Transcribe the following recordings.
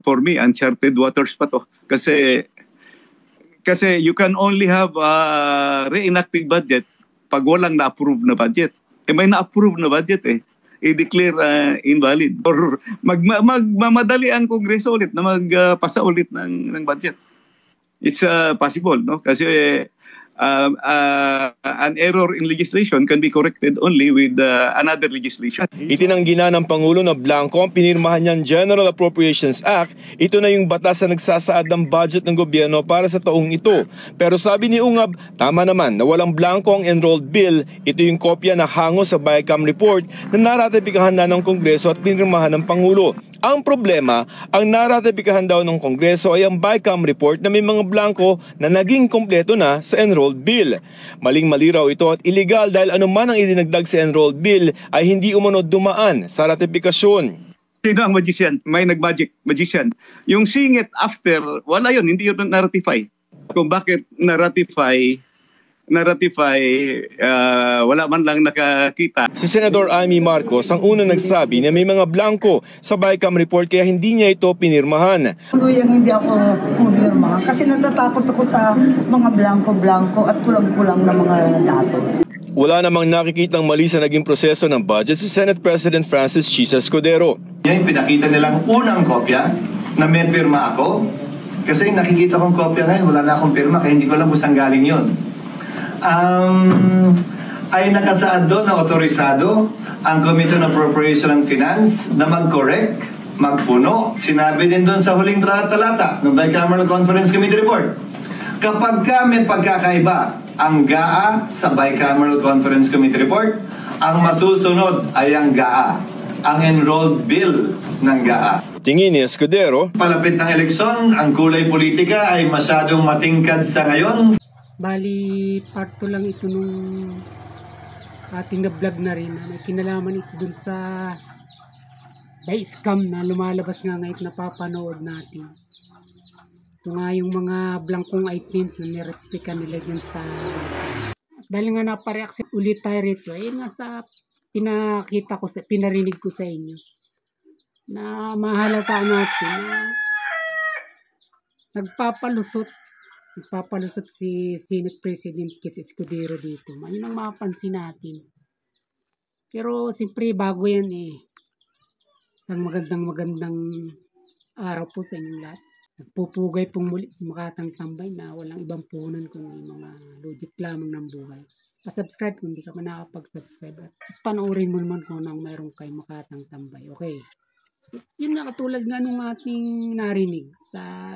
for me, uncharted waters pa to. Kasi you can only have reenacting budget pag walang na-approve na budget. May na-approve na budget i-declare invalid. Or magmamadali ang Kongreso ulit na magpasa ulit ng budget. It's possible, no? Kasi an error in legislation can be corrected only with another legislation. Itinanggi na ng Pangulo na blanco ang pinirmahan niyang General Appropriations Act. Ito na yung batas na nagsasaad ng budget ng gobyerno para sa taong ito. Pero sabi ni Ungab, tama naman na walang blanco ang enrolled bill. Ito yung kopya na hango sa BICAM report na naratipikahan na ng Kongreso at pinirmahan ng Pangulo. Ang problema, ang naratipikahan daw ng Kongreso ay ang BICAM report na may mga blanco na naging kompleto na sa enrolled bill. Maling-mali raw ito at illegal dahil anuman ang idinagdag sa enrolled bill ay hindi umano dumaan sa ratifikasyon. Sino ang magician? May magician. Yung seeing it after, wala yun, hindi yun na-ratify. Kung bakit na-ratify, wala man lang nakakita. Si Senador Amy Marcos ang unang nagsabi na may mga blanco sa BICAM report kaya hindi niya ito pinirmahan. Yung hindi ako pumirma kasi natatakot ako sa mga blanco-blanco at kulang-kulang na mga datos. Wala namang nakikitang mali sa naging proseso ng budget si Senate President Francis Chisa Escudero. Yung pinakita nilang unang kopya na may pirma ako kasi nakikita kong kopya ngayon, wala na akong pirma kaya hindi ko alam kung saan galing yun. Ay nakasaad doon na otorisado ang Committee on Appropriation and Finance na mag-correct, magpuno. Sinabi din doon sa huling talata ng Bicameral Conference Committee report. Kapag may pagkakaiba ang GAA sa Bicameral Conference Committee report, ang masusunod ay ang GAA, ang enrolled bill ng GAA. Tingin ni Escudero, palapit ng eleksyon, ang kulay politika ay masyadong matingkad sa ngayon. Bali, part 2 lang ito nung ating na-vlog na rin. May kinalaman ito dun sa by scam na lumalabas nga ngayon na napapanood natin. Ito nga yung mga blankong items na nireplika nila dyan sa... Dahil nga napareact ulit tayo rito, nga sa pinarinig ko sa inyo. Na mahalata natin na nagpapalusot si Senate President Chis Escudero dito. Yun ang mapansin natin. Pero siyempre bago yan Isang magandang araw po sa inyong lahat. Nagpupugay pong muli si Makatang Tambay na walang ibang puhunan kundi mga logic lamang ng buhay. Pa-subscribe kung hindi ka pa nakapag-subscribe at panoorin mo naman kung anong mayroon kay Makatang Tambay. Okay. Yun nga katulad nga nung ating narinig sa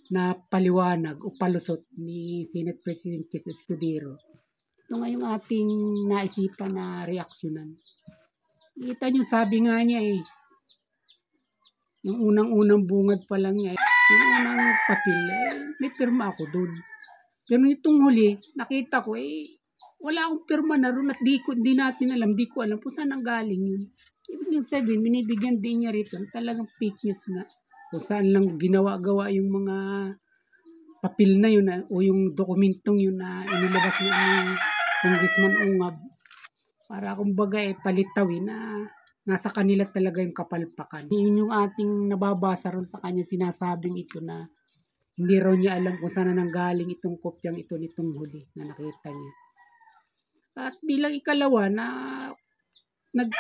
na paliwanag o palusot ni Senate President Chis Escudero. Ito nga yung ating naisipan na reaksyonan. Kita nyo, sabi nga niya yung unang-unang bungad pa lang niya, yung unang papel, may pirma ako dun. Pero itong huli, nakita ko, wala akong pirma na ron at di natin alam, di ko alam kung saan ang galing yun. Ibig sabihin, binibigyan din niya rito, talagang fake news nga. Kung saan lang ginawa-gawa yung mga papel na yun o yung dokumentong yun na inilabas ng Congressman Ungab para kumbaga palitawin na nasa kanila talaga yung kapalpakan. Yun yung ating nababasa ron sa kanya sinasabing ito na hindi raw niya alam kung saan nanggaling itong kopyang ito nitong huli na nakita niya. At bilang ikalawa na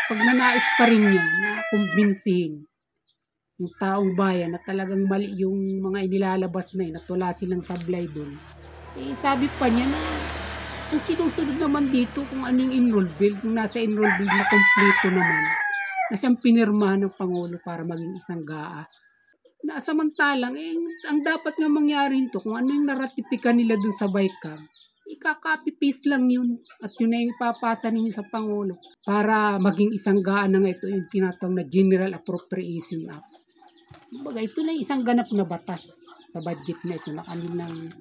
pagnanais pa rin niya na kumbinsihin yung taong bayan na talagang mali yung mga inilalabas na yun at wala silang sablay doon. Sabi pa niya na ang sinusunod naman dito kung anong enroll bill, kung nasa enroll bill na kompleto naman, na siyang pinirmahan ng Pangulo para maging isang GAA. Na samantalang, ang dapat nga mangyari nito, kung ano yung naratipika nila doon sa BICAM, ikaka-copy-paste lang yun. At yun na yung ipapasa ninyo sa Pangulo para maging isang GAA na nga ito, yung tinatawag na General Appropriation Act. Baga, ito na isang ganap na batas sa budget na ito na kanilang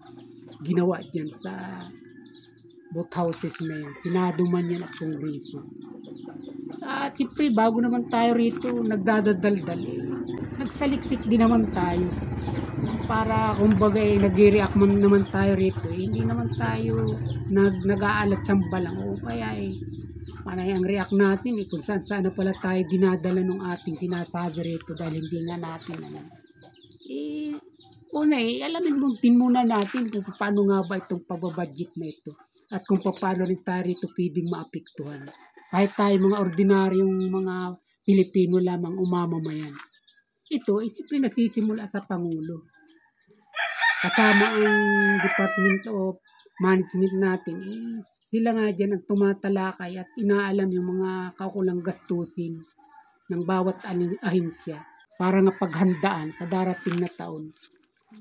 ginawa dyan sa both houses na yan. Senado man yan at Kongreso. At siyempre, bago naman tayo rito nagdadaldal, nagsaliksik din naman tayo. Para kumbaga nag-react naman tayo rito. Hindi naman tayo nag-aalat siyamba lang. O kaya panay ang react natin kung saan na pala tayo dinadala ng ating sinasabi rito dahil hindi nga natin alamin din muna natin kung paano nga ba itong pababudget na ito at kung paano rin tayo ito pwedeng maapektuhan. Kahit tayo mga ordinaryong mga Pilipino lamang umamamayan. Ito ay siyempre nagsisimula sa Pangulo. Kasama ang Department of Management natin, sila nga dyan ang tumatalakay at inaalam yung mga kaukulang gastusin ng bawat ahensya para nga paghandaan sa darating na taon.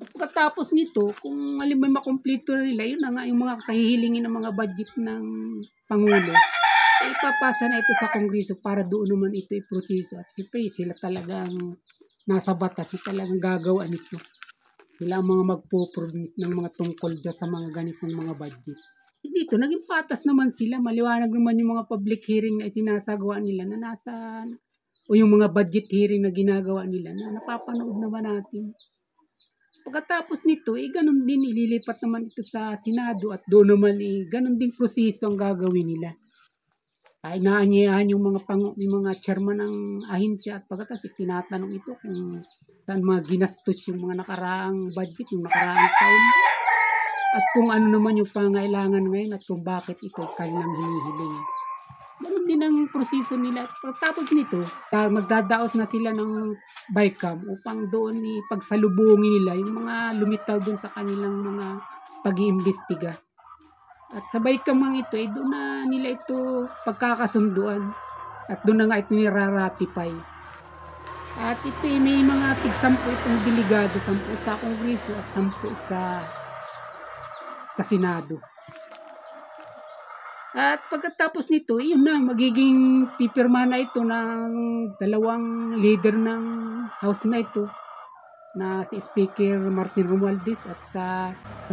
At pagkatapos nito, kung alimay makumpleto nila, yun na nga yung mga kahihilingin ng mga budget ng Pangulo, ipapasa na ito sa Kongreso para doon naman ito iproseso. At siyempre, sila talagang nasa batas na talagang gagawa nito. Sila ang mga magpo-permit ng mga tungkol dyan sa mga ganitong mga budget. Dito, naging patas naman sila. Maliwanag naman yung mga public hearing na sinasagawa nila na o yung mga budget hearing na ginagawa nila na napapanood naman natin. Pagkatapos nito, ganun din ililipat naman ito sa Senado at doon naman ganun din proseso ang gagawin nila. Ay naanyayahan yung mga chairman ng ahensya at pagkatapos tinatanong ito kung saan mga ginastos yung mga nakaraang budget, yung nakaraang taon. At kung ano naman yung pangailangan ngayon at kung bakit ito kanilang hinihiling. Ganun din ang proseso nila. Tapos nito, magdadaos na sila ng BICAM upang doon pagsalubungin nila yung mga lumitaw doon sa kanilang mga pag-iimbestiga. At sa BICAM ang ito, doon na nila ito pagkakasunduan. At doon na nga ito niraratify. At ito may mga tig-10 itong delegado, 10 sa Kongreso at 10 sa Senado. At pagkatapos nito, yun na, magiging pipirma na ito ng dalawang leader ng House na ito na si Speaker Martin Romualdez at sa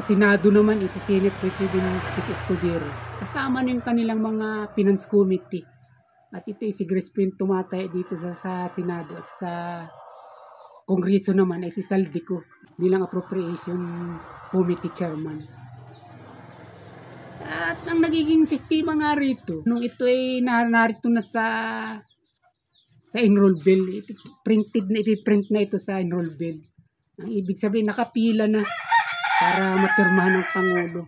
Senado naman si Senate President Chris Escudero. Kasama na yung kanilang mga Finance Committee. At ito si Grace Pin tumatay dito sa Senado at sa Kongreso naman ay si Saldico bilang Appropriation Committee Chairman. At ang nagiging sistema nga rito, nung ito ay narito na sa enroll bill, ipiprint na ito sa enroll bill. Ang ibig sabihin, nakapila na para mapirmahan ng Pangulo.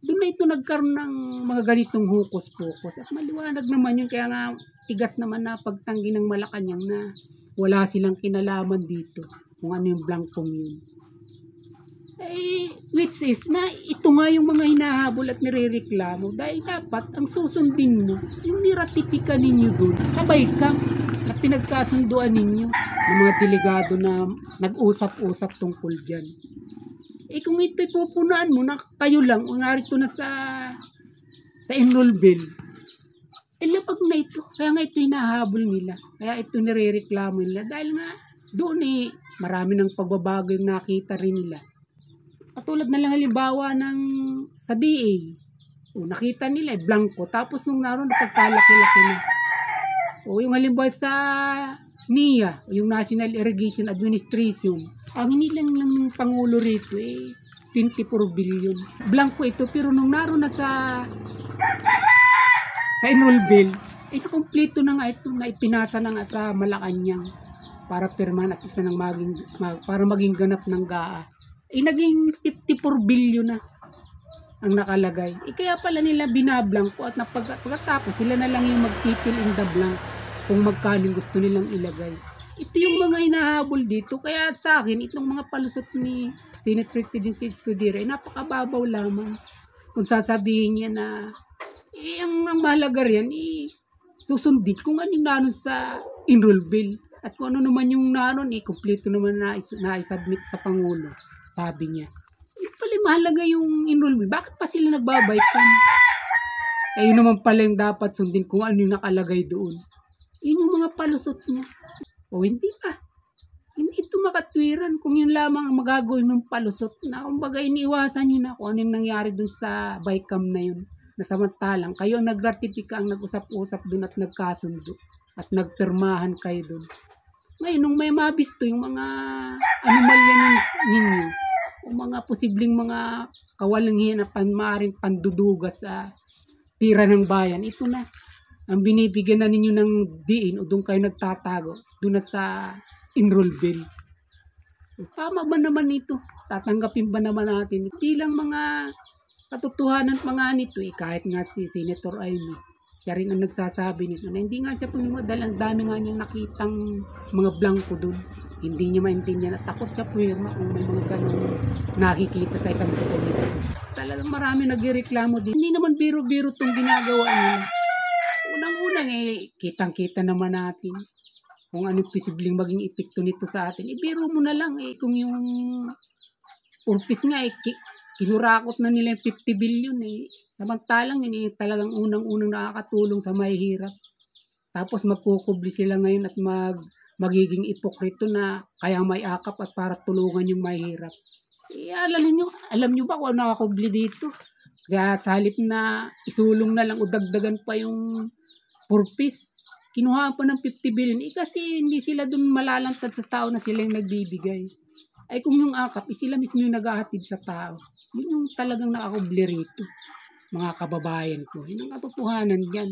Doon na ito nagkaroon ng mga ganitong hukos-pokos. At maliwanag naman yun, kaya nga tigas naman na pagtanggi ng Malacanang na wala silang kinalaman dito kung ano yung blankong yun. Which is na ito nga yung mga hinahabol at nirereklamo dahil dapat ang susundin mo yung niratipika ninyo doon sa BICAM na pinagkasunduan ninyo ng mga delegado na nag-usap-usap tungkol dyan. Kung ito'y pupunaan mo na kayo lang o narito na sa enroll bill, labag na ito. Kaya nga ito hinahabol nila. Kaya ito nirereklamo nila dahil nga doon marami ng pagbabago yung nakita rin nila. Katulad na lang halimbawa sa DA. Nakita nila blanco. Tapos nung naroon napagkalaki-laki na. Yung halimbawa sa NIA, yung National Irrigation Administration. Ang hinilang ng Pangulo rito 24 billion. Blanco ito pero nung naroon na sa enroll bill, kompleto na nga ito na ipinasa na nga sa Malacanang para pirmahan at isa ng para maging ganap ng GAA. Naging 54 billion na ang nakalagay. Kaya pala nila binablanko at pagkatapos sila na lang yung magpipil in the blank kung magkano gusto nilang ilagay. Ito yung mga hinahabol dito. Kaya sa akin, itong mga palusot ni Senate President Escudero ay napakababaw lamang. Kung sasabihin niya na ang mahalaga riyan, susundin kung ano yung nanon sa enroll bill. At kung ano naman yung nanon, kompleto naman na i-submit sa Pangulo. Sabi niya, pala mahalaga yung enrollment. Bakit pa sila nagbabaykan? Yun naman pala yung dapat sundin kung ano yung nakalagay doon. Yun yung mga palusot niya. Hindi pa. Hindi ito makatwiran kung yun lamang ang magagawin ng palusot na kumbaga iniiwasan nyo na kung ano yung nangyari doon sa BICAM na yun. Na samantalang kayo ang nag-ratifika, ang nag-usap-usap doon at nagkasundo at nagpirmahan kayo doon. Ngayon, nung may mabisto yung mga anomalya ninyo, o mga posibleng mga kawalangian na maaaring pandudugas sa pira ng bayan, ito na ang binibigyan na ninyo ng diin o doon kayo nagtatago doon na sa enroll bill. Tama ba naman ito? Tatanggapin ba naman natin? Bilang mga katotohanan pa nga nito kahit nga si Senator Amy, siya rin ang nagsasabi nito na hindi nga siya pumirma dahil ang dami nga niyang nakitang mga blanco doon. Hindi niya maintindihan at takot siya pumirma kung may mga ganun nakikita sa isang dokumento. Talagang marami nagreklamo din. Hindi naman biro-biro itong ginagawa nila. Unang-unang kitang-kita naman natin kung anong posibleng maging epekto nito sa atin. Ibiro mo na lang kung yung purpose nga kinurakot na nila yung 50 billion Samantalang yun talagang unang-unang nakakatulong sa mahihirap. Tapos magkukubli sila ngayon at magiging ipokrito na kaya may akap at para tulungan yung mahihirap. Alam nyo ba kung ano nakakubli dito? Kaya sa halip na isulong na lang o dagdagan pa yung purpose, kinuha pa ng 50 billion. Kasi hindi sila dun malalantad sa tao na sila yung nagbibigay. Ay kung yung akap, sila mismo yung naghahatid sa tao. Yun yung talagang nakakubli rito, mga kababayan ko. Yun ang katotohanan dyan.